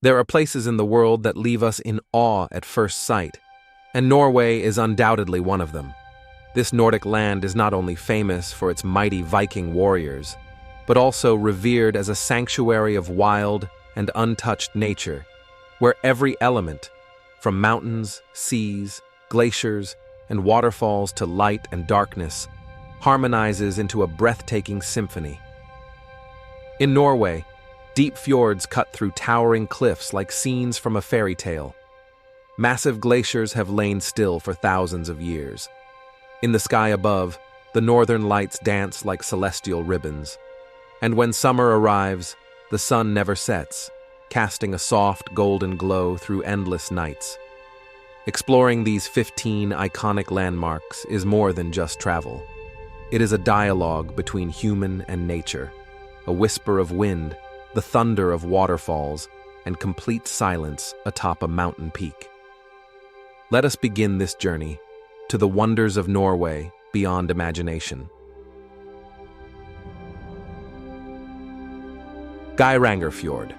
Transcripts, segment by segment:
There are places in the world that leave us in awe at first sight, and Norway is undoubtedly one of them. This Nordic land is not only famous for its mighty Viking warriors, but also revered as a sanctuary of wild and untouched nature, where every element, from mountains, seas, glaciers, and waterfalls to light and darkness, harmonizes into a breathtaking symphony. In Norway, deep fjords cut through towering cliffs like scenes from a fairy tale. Massive glaciers have lain still for thousands of years. In the sky above, the northern lights dance like celestial ribbons. And when summer arrives, the sun never sets, casting a soft golden glow through endless nights. Exploring these 15 iconic landmarks is more than just travel. It is a dialogue between human and nature, a whisper of wind, the thunder of waterfalls, and complete silence atop a mountain peak. Let us begin this journey to the wonders of Norway beyond imagination. Fjord.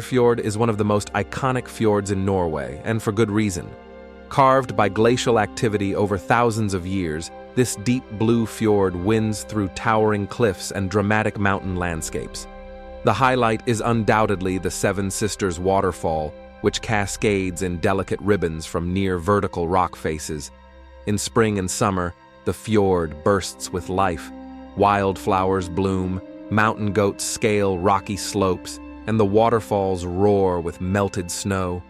Fjord is one of the most iconic fjords in Norway, and for good reason. Carved by glacial activity over thousands of years, this deep blue fjord winds through towering cliffs and dramatic mountain landscapes. The highlight is undoubtedly the Seven Sisters waterfall, which cascades in delicate ribbons from near vertical rock faces. In spring and summer, the fjord bursts with life. Wildflowers bloom, mountain goats scale rocky slopes, and the waterfalls roar with melted snow.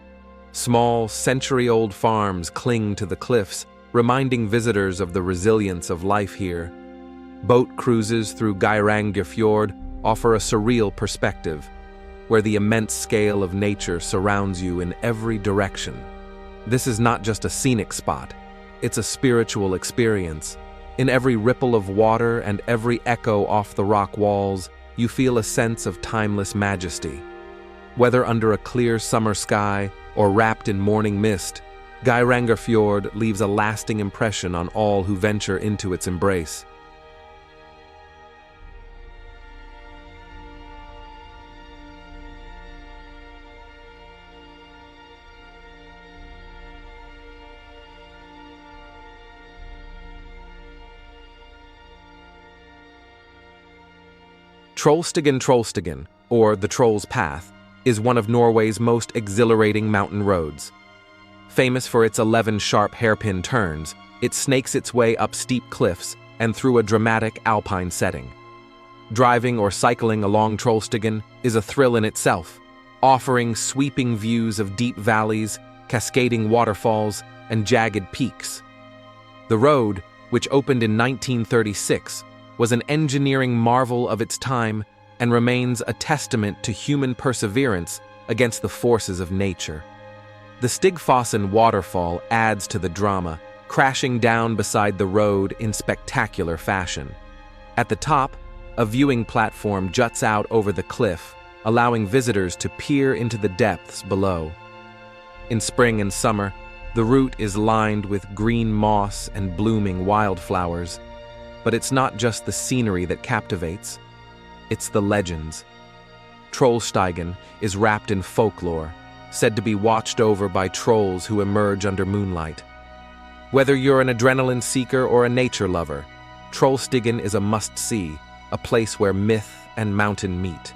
Small, century-old farms cling to the cliffs, reminding visitors of the resilience of life here. Boat cruises through Fjord offer a surreal perspective, where the immense scale of nature surrounds you in every direction. This is not just a scenic spot, it's a spiritual experience. In every ripple of water and every echo off the rock walls, you feel a sense of timeless majesty. Whether under a clear summer sky or wrapped in morning mist, Fjord leaves a lasting impression on all who venture into its embrace. Trolltunga, or the Troll's Path, is one of Norway's most exhilarating mountain roads. Famous for its 11 sharp hairpin turns, it snakes its way up steep cliffs and through a dramatic alpine setting. Driving or cycling along Trolltunga is a thrill in itself, offering sweeping views of deep valleys, cascading waterfalls, and jagged peaks. The road, which opened in 1936, was an engineering marvel of its time and remains a testament to human perseverance against the forces of nature. The Stigfossen waterfall adds to the drama, crashing down beside the road in spectacular fashion. At the top, a viewing platform juts out over the cliff, allowing visitors to peer into the depths below. In spring and summer, the route is lined with green moss and blooming wildflowers. But it's not just the scenery that captivates, it's the legends. Trolltunga is wrapped in folklore, said to be watched over by trolls who emerge under moonlight. Whether you're an adrenaline seeker or a nature lover, Trolltunga is a must-see, a place where myth and mountain meet.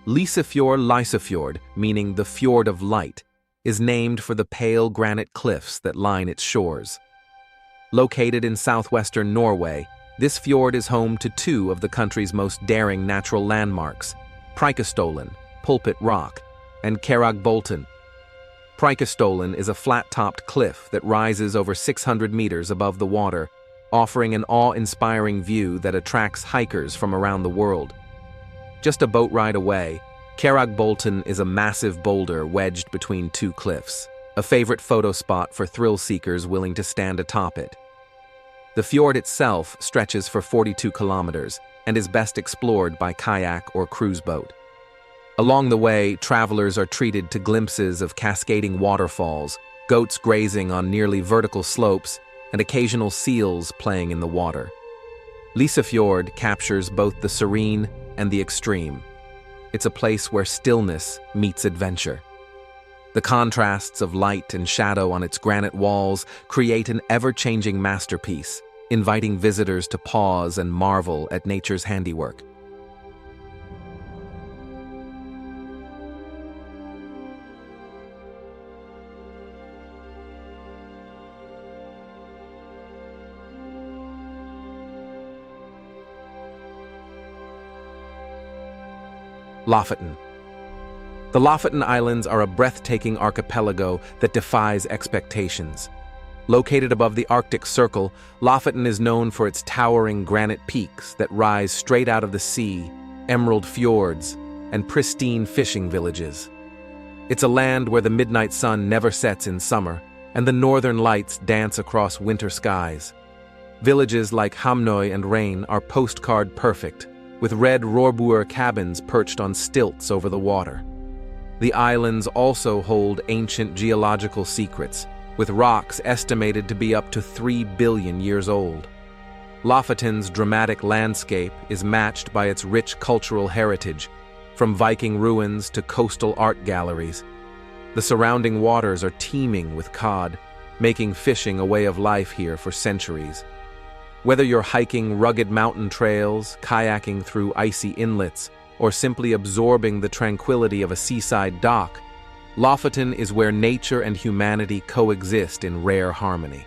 Lysefjord, meaning the Fjord of Light, is named for the pale granite cliffs that line its shores. Located in southwestern Norway, this fjord is home to two of the country's most daring natural landmarks, Preikestolen, Pulpit Rock, and Keragbolten. Preikestolen is a flat-topped cliff that rises over 600 meters above the water, offering an awe-inspiring view that attracts hikers from around the world. Just a boat ride away, Keragbolten is a massive boulder wedged between two cliffs, a favorite photo spot for thrill seekers willing to stand atop it. The fjord itself stretches for 42 kilometers and is best explored by kayak or cruise boat. Along the way, travelers are treated to glimpses of cascading waterfalls, goats grazing on nearly vertical slopes, and occasional seals playing in the water. Lysefjord captures both the serene and the extreme. It's a place where stillness meets adventure. The contrasts of light and shadow on its granite walls create an ever-changing masterpiece, inviting visitors to pause and marvel at nature's handiwork. Lofoten. The Lofoten Islands are a breathtaking archipelago that defies expectations. Located above the Arctic Circle, Lofoten is known for its towering granite peaks that rise straight out of the sea, emerald fjords, and pristine fishing villages. It's a land where the midnight sun never sets in summer, and the northern lights dance across winter skies. Villages like Hamnøy and Rein are postcard perfect, with red rohrbuer cabins perched on stilts over the water. The islands also hold ancient geological secrets, with rocks estimated to be up to 3 billion years old. Lofoten's dramatic landscape is matched by its rich cultural heritage, from Viking ruins to coastal art galleries. The surrounding waters are teeming with cod, making fishing a way of life here for centuries. Whether you're hiking rugged mountain trails, kayaking through icy inlets, or simply absorbing the tranquility of a seaside dock, Lofoten is where nature and humanity coexist in rare harmony.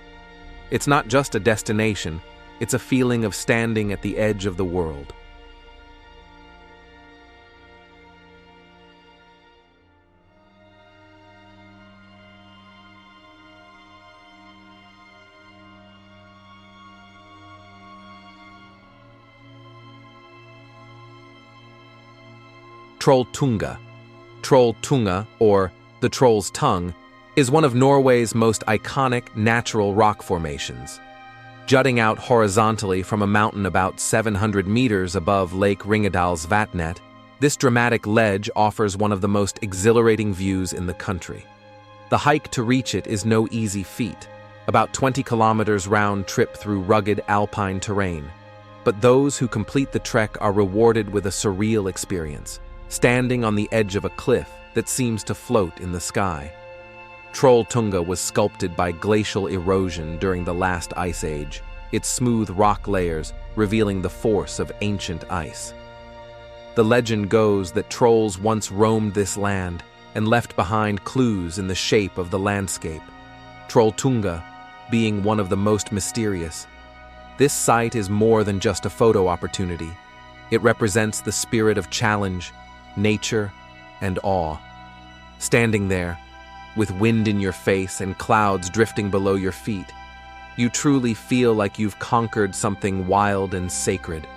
It's not just a destination, it's a feeling of standing at the edge of the world. Trolltunga. Trolltunga, or the Troll's Tongue, is one of Norway's most iconic natural rock formations. Jutting out horizontally from a mountain about 700 meters above Lake Ringedalsvatnet, this dramatic ledge offers one of the most exhilarating views in the country. The hike to reach it is no easy feat, about 20 kilometers round trip through rugged alpine terrain. But those who complete the trek are rewarded with a surreal experience, standing on the edge of a cliff that seems to float in the sky. Trolltunga was sculpted by glacial erosion during the last ice age, its smooth rock layers revealing the force of ancient ice. The legend goes that trolls once roamed this land and left behind clues in the shape of the landscape, Trolltunga being one of the most mysterious. This site is more than just a photo opportunity. It represents the spirit of challenge, nature, and awe. Standing there, with wind in your face and clouds drifting below your feet, you truly feel like you've conquered something wild and sacred.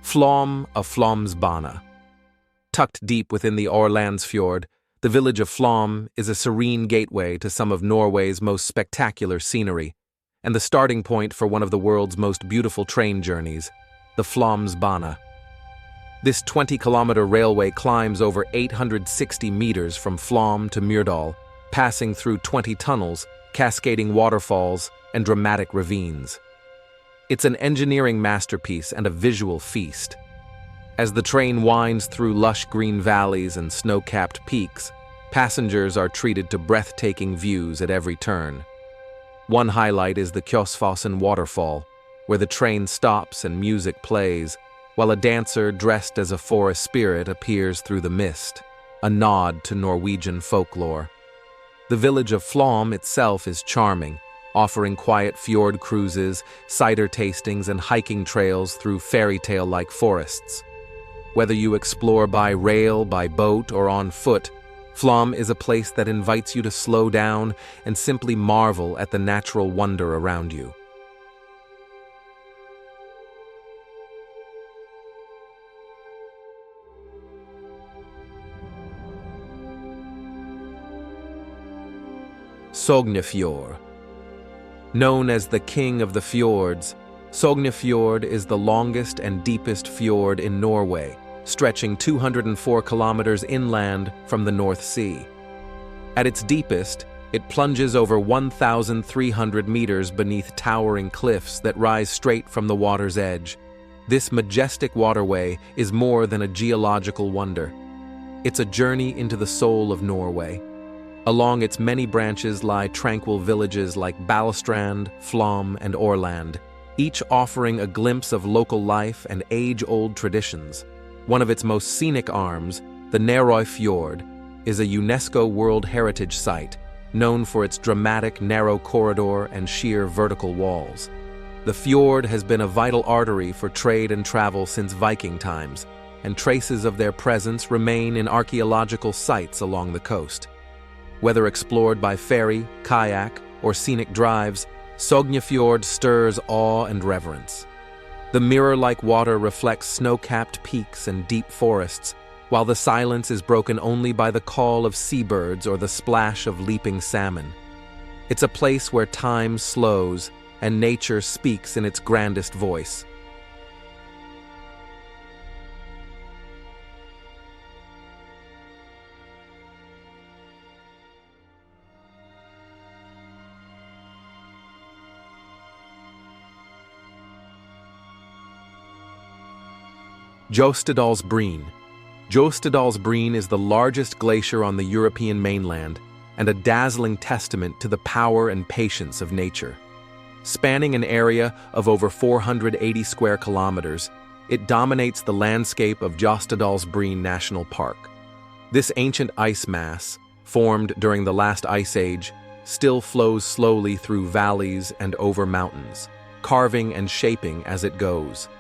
Flom of Flåmsbana. Tucked deep within the Aurlandsfjord, the village of Flom is a serene gateway to some of Norway's most spectacular scenery, and the starting point for one of the world's most beautiful train journeys, the Flåmsbana. This 20-kilometer railway climbs over 860 meters from Flom to Myrdal, passing through 20 tunnels, cascading waterfalls, and dramatic ravines. It's an engineering masterpiece and a visual feast. As the train winds through lush green valleys and snow-capped peaks, passengers are treated to breathtaking views at every turn. One highlight is the Kjosfossen waterfall, where the train stops and music plays, while a dancer dressed as a forest spirit appears through the mist, a nod to Norwegian folklore. The village of Flom itself is charming, offering quiet fjord cruises, cider tastings, and hiking trails through fairy tale-like forests. Whether you explore by rail, by boat, or on foot, Flom is a place that invites you to slow down and simply marvel at the natural wonder around you. Sognefjord. Known as the King of the Fjords, Sognefjord is the longest and deepest fjord in Norway, stretching 204 kilometers inland from the North Sea. At its deepest, it plunges over 1,300 meters beneath towering cliffs that rise straight from the water's edge. This majestic waterway is more than a geological wonder. It's a journey into the soul of Norway. Along its many branches lie tranquil villages like Balestrand, Flom, and Orland, each offering a glimpse of local life and age-old traditions. One of its most scenic arms, the Norway Fjord, is a UNESCO World Heritage Site, known for its dramatic narrow corridor and sheer vertical walls. The fjord has been a vital artery for trade and travel since Viking times, and traces of their presence remain in archaeological sites along the coast. Whether explored by ferry, kayak, or scenic drives, Sognefjord stirs awe and reverence. The mirror-like water reflects snow-capped peaks and deep forests, while the silence is broken only by the call of seabirds or the splash of leaping salmon. It's a place where time slows and nature speaks in its grandest voice. Jostedalsbreen. Jostedalsbreen is the largest glacier on the European mainland and a dazzling testament to the power and patience of nature. Spanning an area of over 480 square kilometers, it dominates the landscape of Jostedalsbreen National Park. This ancient ice mass, formed during the last ice age, still flows slowly through valleys and over mountains, carving and shaping as it goes.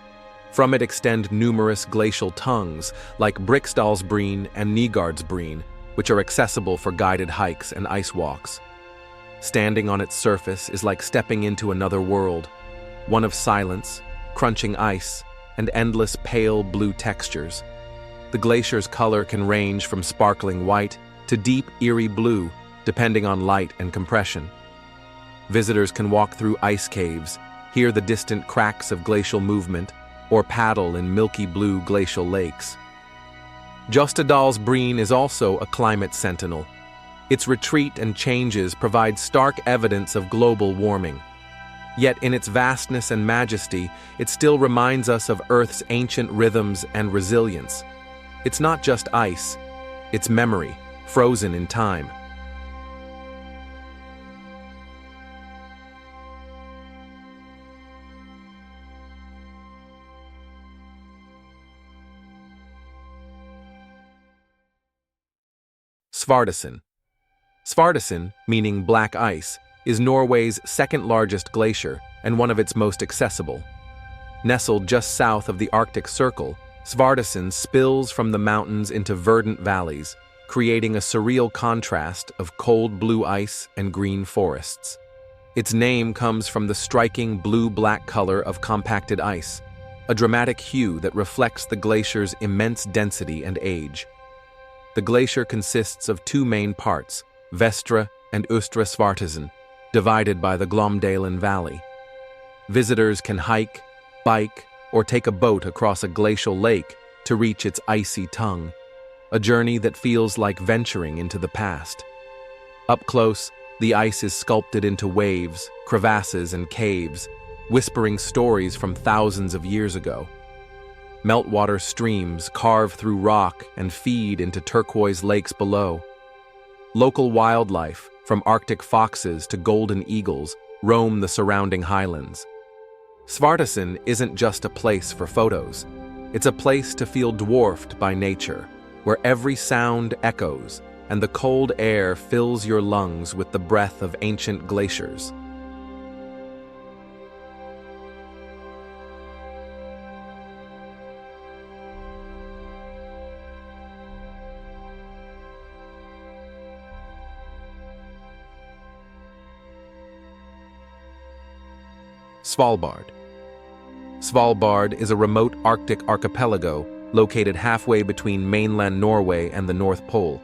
From it extend numerous glacial tongues like Briksdalsbreen and Nygardsbreen, which are accessible for guided hikes and ice walks. Standing on its surface is like stepping into another world, one of silence, crunching ice, and endless pale blue textures. The glacier's color can range from sparkling white to deep, eerie blue, depending on light and compression. Visitors can walk through ice caves, hear the distant cracks of glacial movement, or paddle in milky blue glacial lakes. Jostedalsbreen is also a climate sentinel. Its retreat and changes provide stark evidence of global warming. Yet in its vastness and majesty, it still reminds us of Earth's ancient rhythms and resilience. It's not just ice, it's memory, frozen in time. Svartisen. Svartisen, meaning black ice, is Norway's second-largest glacier and one of its most accessible. Nestled just south of the Arctic Circle, Svartisen spills from the mountains into verdant valleys, creating a surreal contrast of cold blue ice and green forests. Its name comes from the striking blue-black color of compacted ice, a dramatic hue that reflects the glacier's immense density and age. The glacier consists of two main parts, Vestre and Østre Svartisen, divided by the Glåmdalen Valley. Visitors can hike, bike, or take a boat across a glacial lake to reach its icy tongue, a journey that feels like venturing into the past. Up close, the ice is sculpted into waves, crevasses, and caves, whispering stories from thousands of years ago. Meltwater streams carve through rock and feed into turquoise lakes below. Local wildlife, from Arctic foxes to golden eagles, roam the surrounding highlands. Svartisen isn't just a place for photos. It's a place to feel dwarfed by nature, where every sound echoes and the cold air fills your lungs with the breath of ancient glaciers. Svalbard. Svalbard is a remote Arctic archipelago located halfway between mainland Norway and the North Pole.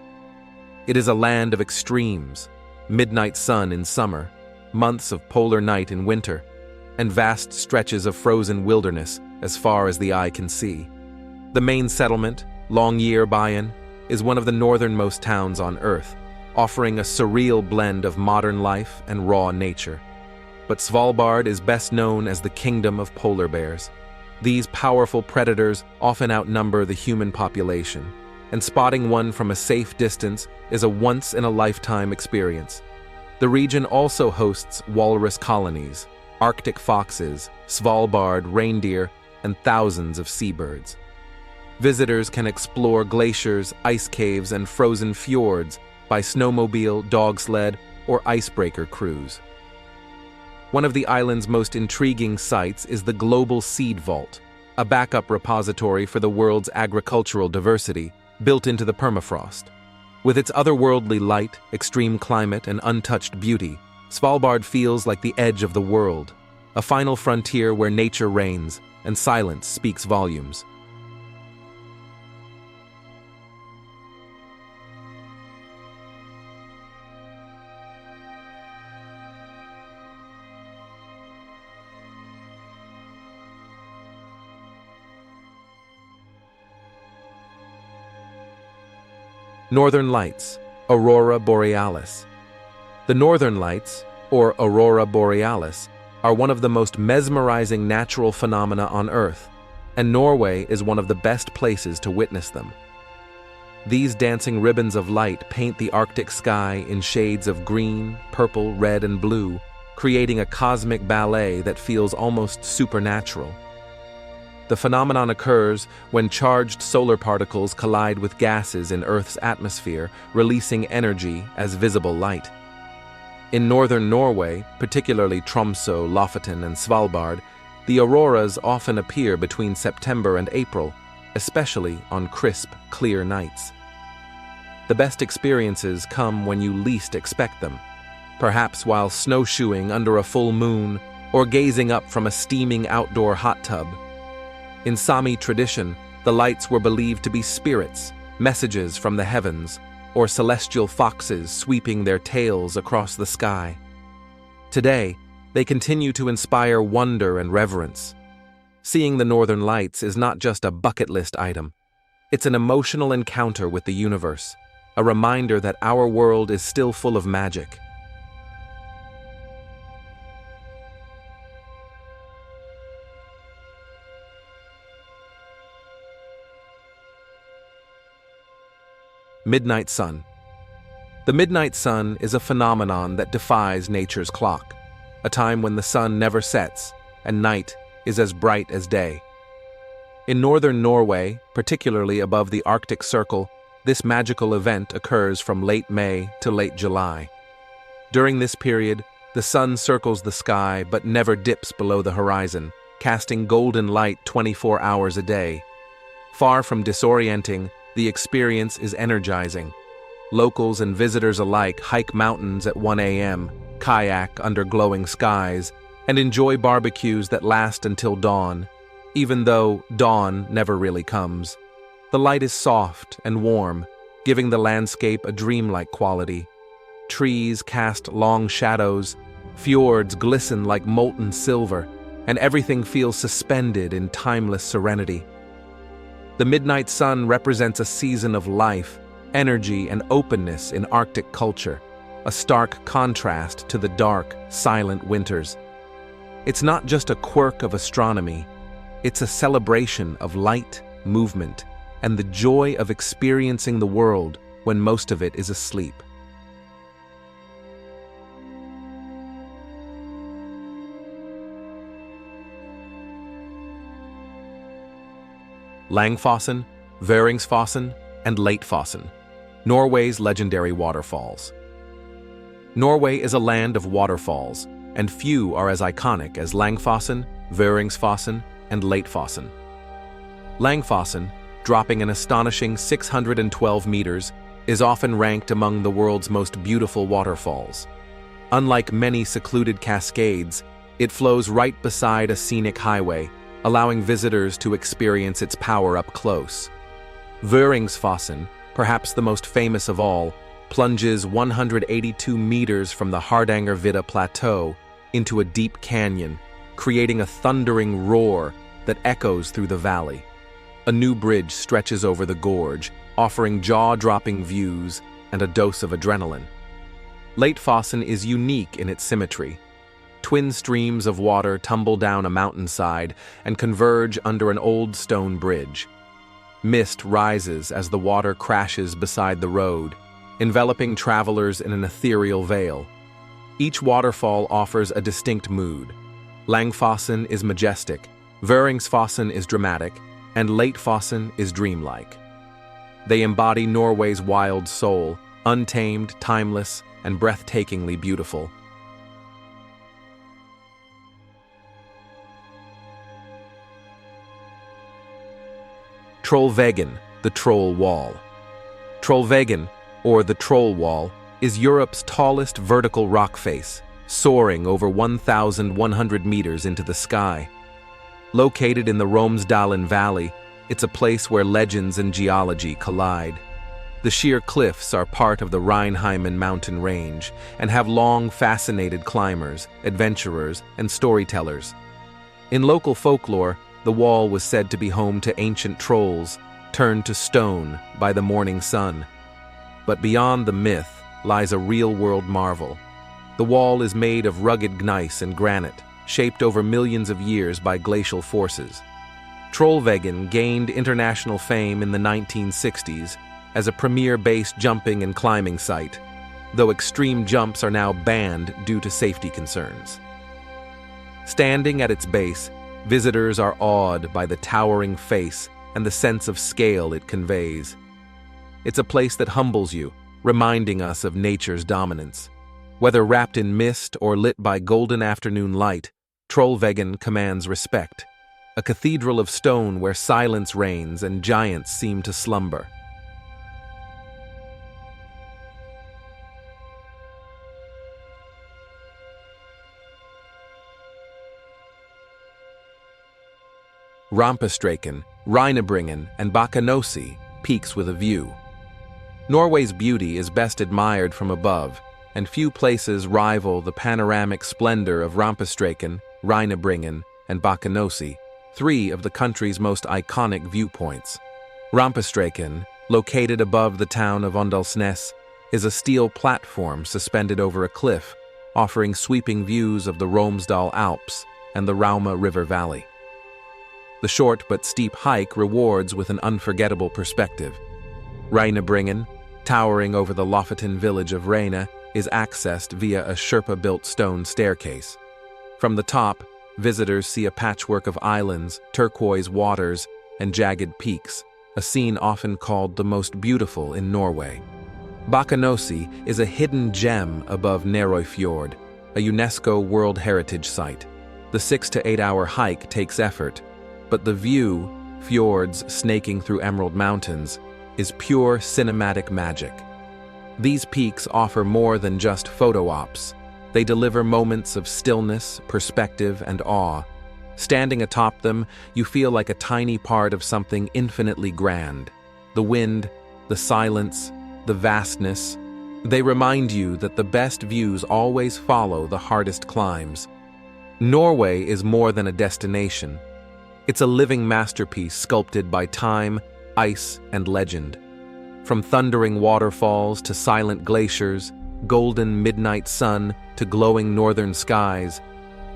It is a land of extremes, midnight sun in summer, months of polar night in winter, and vast stretches of frozen wilderness as far as the eye can see. The main settlement, Yearth, is one of the northernmost towns on Earth, offering a surreal blend of modern life and raw nature. But Svalbard is best known as the kingdom of polar bears. These powerful predators often outnumber the human population, and spotting one from a safe distance is a once-in-a-lifetime experience. The region also hosts walrus colonies, Arctic foxes, Svalbard reindeer, and thousands of seabirds. Visitors can explore glaciers, ice caves, and frozen fjords by snowmobile, dog sled, or icebreaker cruise. One of the island's most intriguing sites is the Global Seed Vault, a backup repository for the world's agricultural diversity built into the permafrost. With its otherworldly light, extreme climate, and untouched beauty, Svalbard feels like the edge of the world, a final frontier where nature reigns and silence speaks volumes. Northern Lights, Aurora Borealis. The Northern Lights, or Aurora Borealis, are one of the most mesmerizing natural phenomena on Earth, and Norway is one of the best places to witness them. These dancing ribbons of light paint the Arctic sky in shades of green, purple, red, and blue, creating a cosmic ballet that feels almost supernatural. The phenomenon occurs when charged solar particles collide with gases in Earth's atmosphere, releasing energy as visible light. In northern Norway, particularly Tromsø, Lofoten, and Svalbard, the auroras often appear between September and April, especially on crisp, clear nights. The best experiences come when you least expect them, perhaps while snowshoeing under a full moon or gazing up from a steaming outdoor hot tub. In Sami tradition, the lights were believed to be spirits, messages from the heavens, or celestial foxes sweeping their tails across the sky. Today, they continue to inspire wonder and reverence. Seeing the Northern Lights is not just a bucket list item. It's an emotional encounter with the universe, a reminder that our world is still full of magic. Midnight sun. The midnight sun is a phenomenon that defies nature's clock, a time when the sun never sets and night is as bright as day. In northern Norway, particularly above the Arctic Circle, this magical event occurs from late May to late July. During this period, the sun circles the sky but never dips below the horizon, casting golden light 24 hours a day. Far from disorienting, the experience is energizing. Locals and visitors alike hike mountains at 1 a.m., kayak under glowing skies, and enjoy barbecues that last until dawn, even though dawn never really comes. The light is soft and warm, giving the landscape a dreamlike quality. Trees cast long shadows, fjords glisten like molten silver, and everything feels suspended in timeless serenity. The midnight sun represents a season of life, energy, and openness in Arctic culture, a stark contrast to the dark, silent winters. It's not just a quirk of astronomy, it's a celebration of light, movement, and the joy of experiencing the world when most of it is asleep. Langfossen, Vøringsfossen, and Yearth, Norway's legendary waterfalls. Norway is a land of waterfalls, and few are as iconic as Langfossen, Vøringsfossen, and Yearth. Langfossen, dropping an astonishing 612 meters, is often ranked among the world's most beautiful waterfalls. Unlike many secluded cascades, it flows right beside a scenic highway, allowing visitors to experience its power up close. Vøringsfossen, perhaps the most famous of all, plunges 182 meters from the Hardangervidda Plateau into a deep canyon, creating a thundering roar that echoes through the valley. A new bridge stretches over the gorge, offering jaw-dropping views and a dose of adrenaline. Langfossen is unique in its symmetry. Twin streams of water tumble down a mountainside and converge under an old stone bridge. Mist rises as the water crashes beside the road, enveloping travelers in an ethereal veil. Each waterfall offers a distinct mood. Langfossen is majestic, Vøringsfossen is dramatic, and Langfossen is dreamlike. They embody Norway's wild soul, untamed, timeless, and breathtakingly beautiful. Trolltunga, the Troll Wall. Trolltunga, or the Troll Wall, is Europe's tallest vertical rock face, soaring over 1,100 meters into the sky. Located in the Romsdalen Valley, it's a place where legends and geology collide. The sheer cliffs are part of the Reinheimen mountain range and have long fascinated climbers, adventurers, and storytellers. In local folklore, the wall was said to be home to ancient trolls, turned to stone by the morning sun. But beyond the myth lies a real-world marvel. The wall is made of rugged gneiss and granite, shaped over millions of years by glacial forces. Trolltunga gained international fame in the 1960s as a premier base jumping and climbing site, though extreme jumps are now banned due to safety concerns. Standing at its base, visitors are awed by the towering face and the sense of scale it conveys. It's a place that humbles you, reminding us of nature's dominance. Whether wrapped in mist or lit by golden afternoon light, Trolltunga commands respect, a cathedral of stone where silence reigns and giants seem to slumber. Rampestreken, Reinebringen, and Bakkanossi, peaks with a view. Norway's beauty is best admired from above, and few places rival the panoramic splendor of Rampestreken, Reinebringen, and Bakkanossi, three of the country's most iconic viewpoints. Rampestreken, located above the town of Åndalsnes, is a steel platform suspended over a cliff, offering sweeping views of the Romsdal Alps and the Rauma River Valley. The short but steep hike rewards with an unforgettable perspective. Reinebringen, towering over the Lofoten village of Reine, is accessed via a Sherpa-built stone staircase. From the top, visitors see a patchwork of islands, turquoise waters, and jagged peaks, a scene often called the most beautiful in Norway. Bakkanossi is a hidden gem above Nerøy Fjord, a UNESCO World Heritage Site. The 6 to 8 hour hike takes effort, but the view, fjords snaking through emerald mountains, is pure cinematic magic. These peaks offer more than just photo ops. They deliver moments of stillness, perspective, and awe. Standing atop them, you feel like a tiny part of something infinitely grand. The wind, the silence, the vastness. They remind you that the best views always follow the hardest climbs. Norway is more than a destination. It's a living masterpiece sculpted by time, ice, and legend. From thundering waterfalls to silent glaciers, golden midnight sun to glowing northern skies,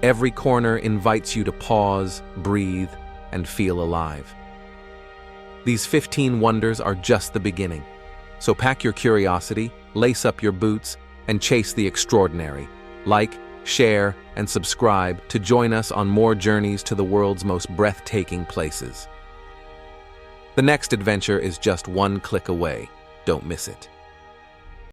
every corner invites you to pause, breathe, and feel alive. These 15 wonders are just the beginning. So pack your curiosity, lace up your boots, and chase the extraordinary. Like, share, and subscribe to join us on more journeys to the world's most breathtaking places. The next adventure is just one click away. Don't miss it.